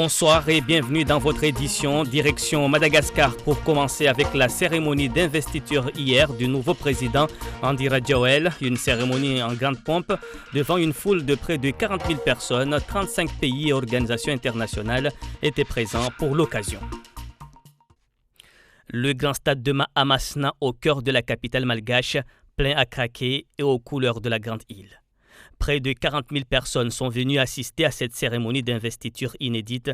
Bonsoir et bienvenue dans votre édition direction Madagascar pour commencer avec la cérémonie d'investiture hier du nouveau président Andry Rajoelina, une cérémonie en grande pompe devant une foule de près de 40 000 personnes. 35 pays et organisations internationales étaient présents pour l'occasion. Le grand stade de Amasna au cœur de la capitale malgache, plein à craquer et aux couleurs de la grande île. Près de 40 000 personnes sont venues assister à cette cérémonie d'investiture inédite.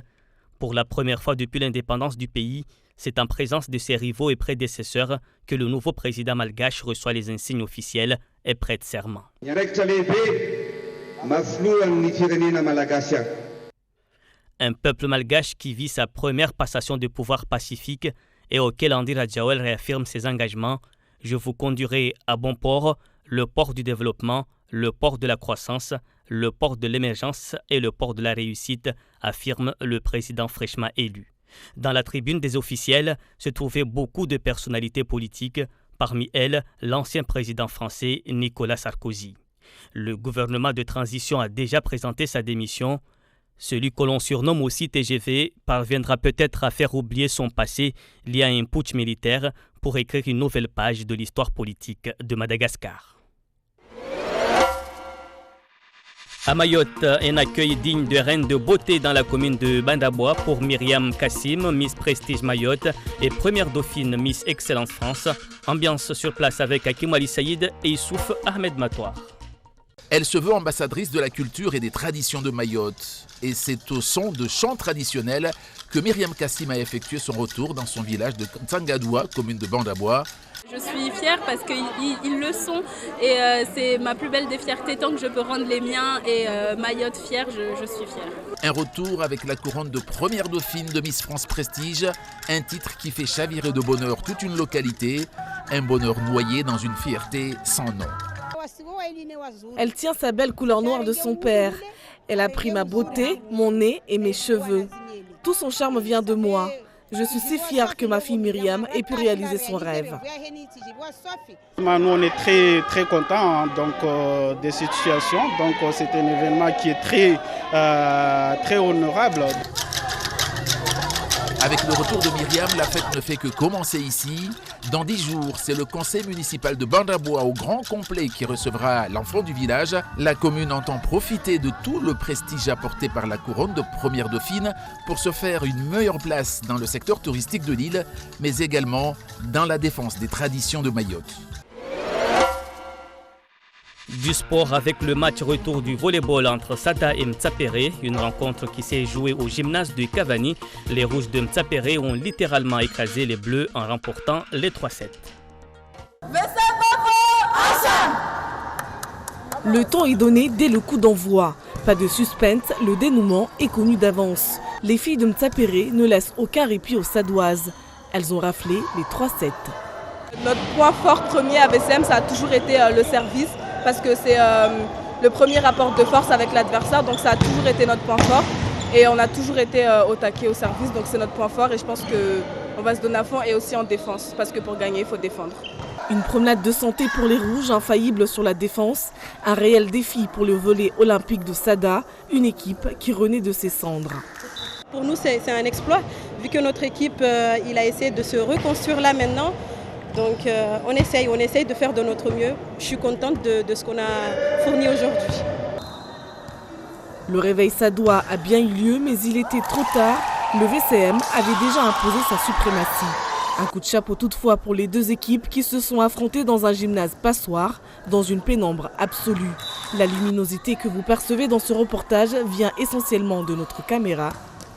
Pour la première fois depuis l'indépendance du pays, c'est en présence de ses rivaux et prédécesseurs que le nouveau président malgache reçoit les insignes officiels et prête serment. Un peuple malgache qui vit sa première passation de pouvoir pacifique et auquel Andry Rajoelina réaffirme ses engagements. Je vous conduirai à bon port, le port du développement, le port de la croissance, le port de l'émergence et le port de la réussite, affirme le président fraîchement élu. Dans la tribune des officiels se trouvaient beaucoup de personnalités politiques, parmi elles l'ancien président français Nicolas Sarkozy. Le gouvernement de transition a déjà présenté sa démission. Celui que l'on surnomme aussi TGV parviendra peut-être à faire oublier son passé lié à un putsch militaire pour écrire une nouvelle page de l'histoire politique de Madagascar. À Mayotte, un accueil digne de reine de beauté dans la commune de Bandabois pour Myriam Kassim, Miss Prestige Mayotte et première dauphine Miss Excellence France. Ambiance sur place avec Hakim Ali Saïd et Issouf Ahmed Matoir. Elle se veut ambassadrice de la culture et des traditions de Mayotte. Et c'est au son de chants traditionnels que Myriam Kassim a effectué son retour dans son village de Tsangadoua, commune de Bandabois. Je suis fière parce qu'ils le sont et c'est ma plus belle des fiertés tant que je peux rendre les miens et Mayotte fière, je suis fière. Un retour avec la couronne de première dauphine de Miss France Prestige, un titre qui fait chavirer de bonheur toute une localité, un bonheur noyé dans une fierté sans nom. Elle tient sa belle couleur noire de son père. Elle a pris ma beauté, mon nez et mes cheveux. Tout son charme vient de moi. Je suis si fière que ma fille Myriam ait pu réaliser son rêve. Nous, on est très contents de cette situation. Donc, c'est un événement qui est très honorable. Avec le retour de Myriam, la fête ne fait que commencer ici. Dans 10 jours, c'est le conseil municipal de Bandabois au grand complet qui recevra l'enfant du village. La commune entend profiter de tout le prestige apporté par la couronne de première dauphine pour se faire une meilleure place dans le secteur touristique de l'île, mais également dans la défense des traditions de Mayotte. Du sport avec le match retour du volleyball entre Sada et Mtsapere, une rencontre qui s'est jouée au gymnase de Cavani. Les Rouges de Mtsapere ont littéralement écrasé les Bleus en remportant les 3-7. Le temps est donné dès le coup d'envoi. Pas de suspense, le dénouement est connu d'avance. Les filles de Mtsapere ne laissent aucun répit aux Sadoises. Elles ont raflé les 3-7. Notre point fort premier à VCM, ça a toujours été le service. Parce que c'est le premier rapport de force avec l'adversaire, donc ça a toujours été notre point fort. Et on a toujours été au taquet au service, donc c'est notre point fort et je pense qu'on va se donner à fond et aussi en défense, parce que pour gagner, il faut défendre. Une promenade de santé pour les Rouges, infaillible sur la défense, un réel défi pour le volley olympique de Sada, une équipe qui renaît de ses cendres. Pour nous, c'est un exploit, vu que notre équipe il a essayé de se reconstruire là maintenant. Donc on essaye de faire de notre mieux. Je suis contente de ce qu'on a fourni aujourd'hui. Le réveil sadois a bien eu lieu, mais il était trop tard. Le VCM avait déjà imposé sa suprématie. Un coup de chapeau toutefois pour les deux équipes qui se sont affrontées dans un gymnase passoire, dans une pénombre absolue. La luminosité que vous percevez dans ce reportage vient essentiellement de notre caméra.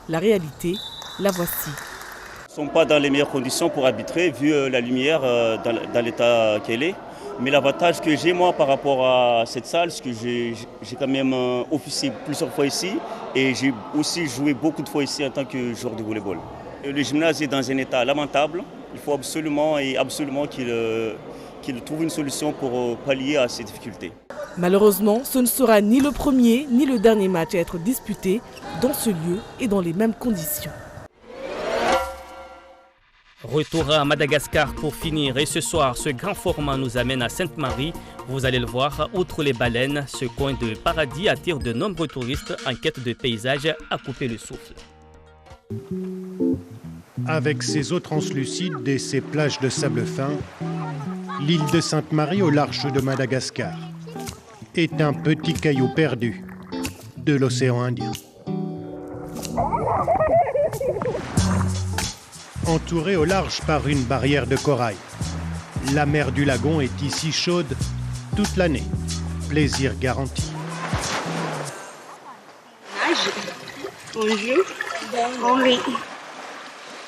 La réalité, la voici. Ils ne sont pas dans les meilleures conditions pour arbitrer, vu la lumière dans l'état qu'elle est. Mais l'avantage que j'ai moi par rapport à cette salle, c'est que j'ai quand même officié plusieurs fois ici et j'ai aussi joué beaucoup de fois ici en tant que joueur de volleyball. Le gymnase est dans un état lamentable. Il faut absolument qu'il trouve une solution pour pallier à ces difficultés. Malheureusement, ce ne sera ni le premier ni le dernier match à être disputé dans ce lieu et dans les mêmes conditions. Retour à Madagascar pour finir et ce soir, ce grand format nous amène à Sainte-Marie. Vous allez le voir, outre les baleines, ce coin de paradis attire de nombreux touristes en quête de paysages à couper le souffle. Avec ses eaux translucides et ses plages de sable fin, l'île de Sainte-Marie au large de Madagascar est un petit caillou perdu de l'océan Indien. Entourée au large par une barrière de corail, la mer du lagon est ici chaude toute l'année. Plaisir garanti. On joue, on rit.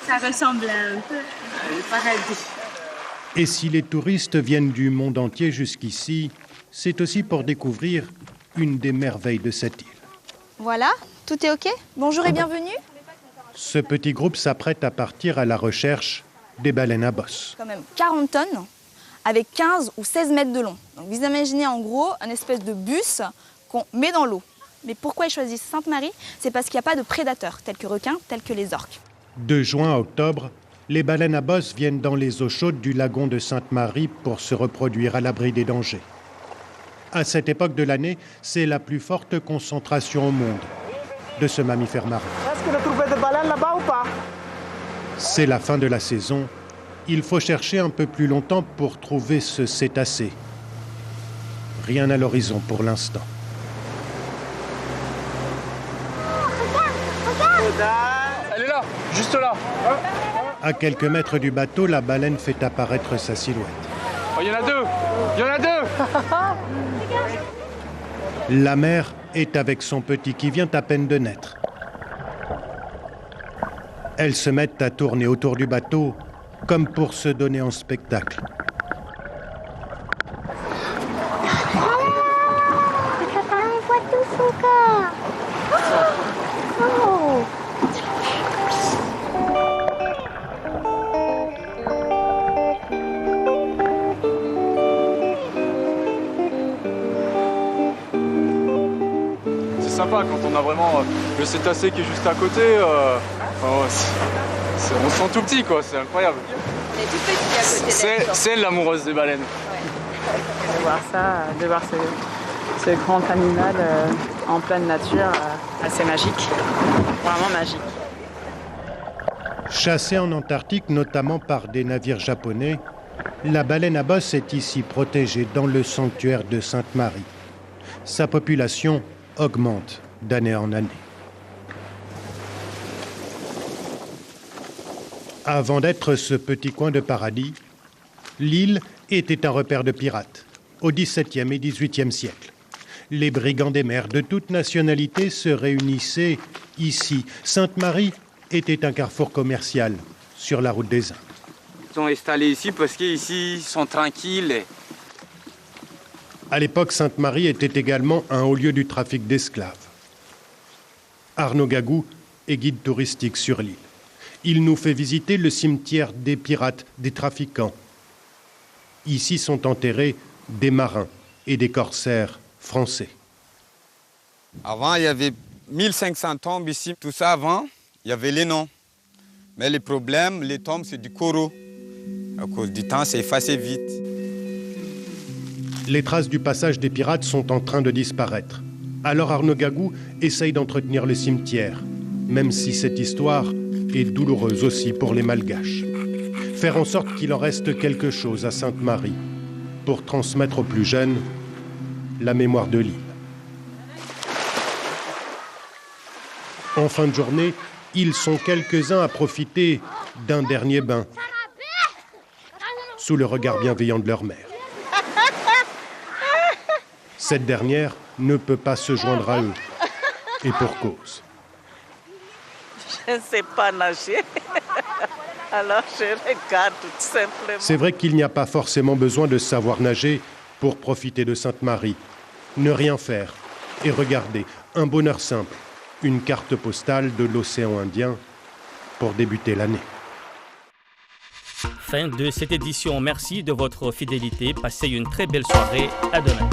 Ça ressemble un peu au paradis. Et si les touristes viennent du monde entier jusqu'ici, c'est aussi pour découvrir une des merveilles de cette île. Voilà, tout est OK. Bonjour et bienvenue. Ce petit groupe s'apprête à partir à la recherche des baleines à bosse. Quand même 40 tonnes avec 15 ou 16 mètres de long. Donc vous imaginez en gros un espèce de bus qu'on met dans l'eau. Mais pourquoi ils choisissent Sainte-Marie? C'est parce qu'il n'y a pas de prédateurs tels que requins, tels que les orques. De juin à octobre, les baleines à bosse viennent dans les eaux chaudes du lagon de Sainte-Marie pour se reproduire à l'abri des dangers. À cette époque de l'année, c'est la plus forte concentration au monde de ce mammifère marin. Est-ce que vous trouvez des baleines là-bas ou pas? C'est la fin de la saison. Il faut chercher un peu plus longtemps pour trouver ce cétacé. Rien à l'horizon pour l'instant. Elle est là, juste là. À quelques mètres du bateau, la baleine fait apparaître sa silhouette. Oh, il y en a deux. Il y en a deux. La mère est avec son petit qui vient à peine de naître. Elles se mettent à tourner autour du bateau comme pour se donner en spectacle. C'est sympa quand on a vraiment le cétacé qui est juste à côté. On se sent tout petit, quoi. C'est incroyable. On est tout petit à côté. C'est l'amoureuse des baleines. De voir ça, de voir ce grand animal en pleine nature, assez magique. Vraiment magique. Chassée en Antarctique, notamment par des navires japonais, la baleine à bosse est ici protégée dans le sanctuaire de Sainte-Marie. Sa population augmente d'année en année. Avant d'être ce petit coin de paradis, l'île était un repère de pirates au XVIIe et XVIIIe siècle. Les brigands des mers de toute nationalité se réunissaient ici. Sainte-Marie était un carrefour commercial sur la route des Indes. Ils sont installés ici parce qu'ici, ils sont tranquilles. À l'époque, Sainte-Marie était également un haut lieu du trafic d'esclaves. Arnaud Gagou est guide touristique sur l'île. Il nous fait visiter le cimetière des pirates, des trafiquants. Ici sont enterrés des marins et des corsaires français. Avant, il y avait 1500 tombes ici. Tout ça, avant, il y avait les noms. Mais le problème, les tombes, c'est du coraux. À cause du temps, c'est effacé vite. Les traces du passage des pirates sont en train de disparaître. Alors Arnaud Gagou essaye d'entretenir le cimetière, même si cette histoire est douloureuse aussi pour les Malgaches. Faire en sorte qu'il en reste quelque chose à Sainte-Marie pour transmettre aux plus jeunes la mémoire de l'île. En fin de journée, ils sont quelques-uns à profiter d'un dernier bain sous le regard bienveillant de leur mère. Cette dernière ne peut pas se joindre à eux, et pour cause. Je ne sais pas nager, alors je regarde tout simplement. C'est vrai qu'il n'y a pas forcément besoin de savoir nager pour profiter de Sainte-Marie. Ne rien faire et regarder, un bonheur simple, une carte postale de l'océan Indien pour débuter l'année. Fin de cette édition. Merci de votre fidélité. Passez une très belle soirée. À demain.